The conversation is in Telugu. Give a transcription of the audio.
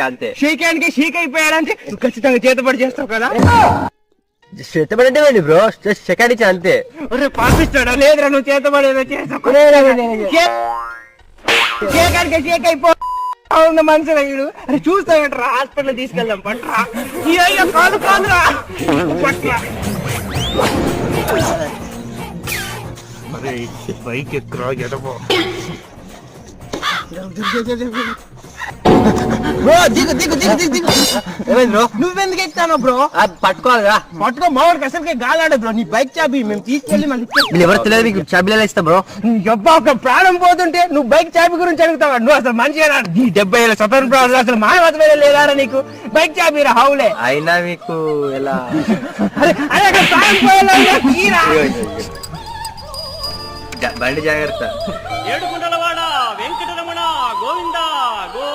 అంతే. షేకానికి షేక్ అయిపోయాడంటే ఖచ్చితంగా చేతబడి చేస్తావు కదా. చేతబడి అంటే బ్రో సెకండ్ అంతే. పాపిస్తాడా? లేదురా, నువ్వు చేతబడి ఏదో చేస్తావు. షేకానికి షేక్ అయిపో మనుషులు వీడు. అరే చూస్తామంటారా, హాస్పిటల్ తీసుకెళ్దాం పట్రా. కాదు కాదురా పట్రా. బైక్ ఎక్కరా ఎదపో. బ్రో దిగు దిగు దిగు దిగు దిగు. బ్రో నువ్వెందుకు ఎక్కుతాను బ్రో? పట్టుకోవాలిగా. పట్టుకో మావాడికి అసలుకే గాలాడు బ్రో. నీ బైక్ చాబీ మేము తీసుకెళ్ళి మళ్ళీ ఎవరు తెలియదు మీకు చాబీలు ఎలా ఇస్తా బ్రో? ఒక ప్రాణం పోతుంటే నువ్వు బైక్ చాబీ గురించి అడుగుతావా? నువ్వు అసలు మనిషి 70 స్వతంత్ర అసలు మానవత లేదారా నీకు? బైక్ చాబీ రా హౌలే. అయినా మీకు ఎలా బండి జాగ్రత్త. ఏడుకుంటలవాడ వెంకటరమణ గోవిందా గో